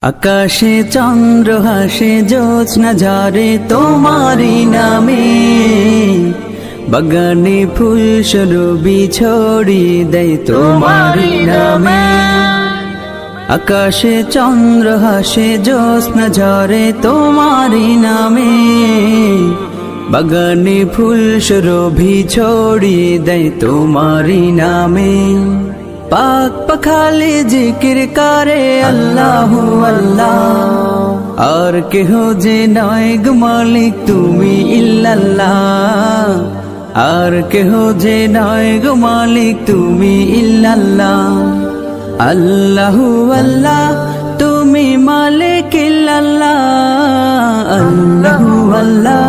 আকাশে চন্দ্র হাসে জ্যোৎস্না ঝরে তোমারি নামে, বাগানে ফুল সুরভি ছড়িয়ে দেয় তোমারি নামে। আকাশে চন্দ্র হাসে জ্যোৎস্না ঝরে তোমারি নামে, বাগানে ফুল সুরভি ছড়িয়ে দেয় তোমারি নামে। পাক পাখালে জিকির করে আল্লাহু আল্লাহ, আর কেহ যে নয় গো মালিক তুমি ইল্লাল্লাহ, আর কেহ যে নয় গো মালিক তুমি ইল্লাল্লাহ। আল্লাহু আল্লাহ তুমি মালিক ইল্লাল্লাহ, আল্লাহু আল্লাহ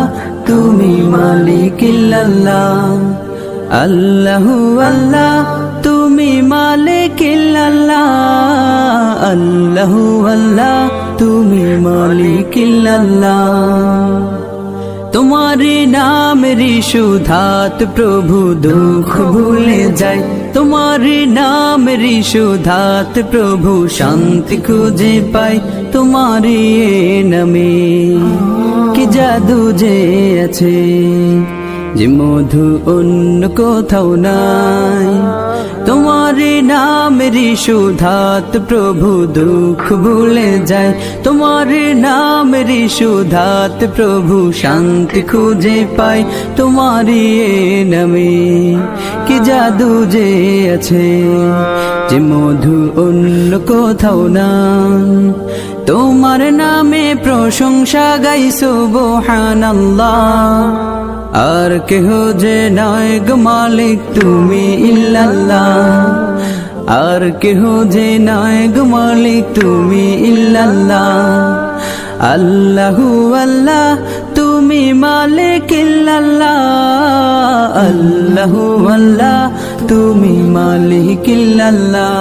তুমি মালিক ইল্লাল্লাহ, আল্লাহু আল্লাহ তুমি মালিক ইল্লাল্লাহ, আল্লাহু আল্লাহ তুমি মালিক ইল্লাল্লাহ। তোমারি নামেরই সুধাত প্রভু দুঃখ ভুলে যায়, তোমারি নামেরই সুধাত প্রভু শান্তি খুঁজে পায়। তোমারি নামে কি জাদু যে আছে, যে মধু অন্য কোথাও নাই। তোমারি নামেরই সুধাত প্রভু দুঃখ ভুলে যায়, তোমারি নামেরই সুধাত প্রভু শান্তি খুঁজে পায়। তোমারি নামে কি জাদু যে আছে, যে মধু অন্য কোথাও নাই। তোমার নামে প্রশংসা গাই সুবহানাল্লাহ, আর কেহ যে নয় গো মালিক তুমি ইল্লাল্লাহ, আর কেহ যে নয় গো মালিক তুমি ইল্লাল্লাহ। আল্লাহু আল্লাহ তুমি মালিক ইল্লাল্লাহ, আল্লাহু আল্লাহ তুমি মালিক ইল্লাল্লাহ,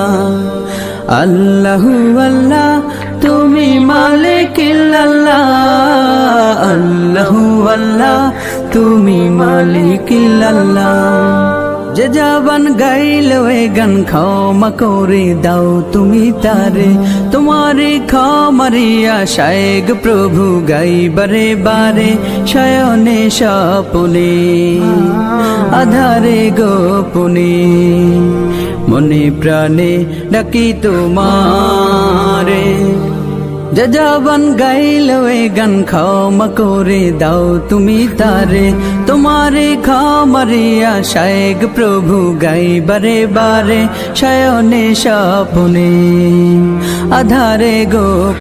আল্লাহু আল্লাহ তুমি মালিক ইল্লাল্লাহ, আল্লাহু আল্লাহ তুমি মালিক ইল্লাল্লাহ। যে জবান গাইল এ গান ক্ষমা করে দাও তুমি তারে, তোমারে ক্ষমারি আশায় গো প্রভু গাই বারে বারে, শয়নে স্বপনে আধারে গোপনে, মনে প্রাণে ডাকি তোমারে। যে জবান গাইল এ গান ক্ষমা করে দাও তুমি তারে, তোমারে ক্ষমারি আশায় গো প্রভু গাই বারে বারে, শয়নে স্বপনে আধারে গো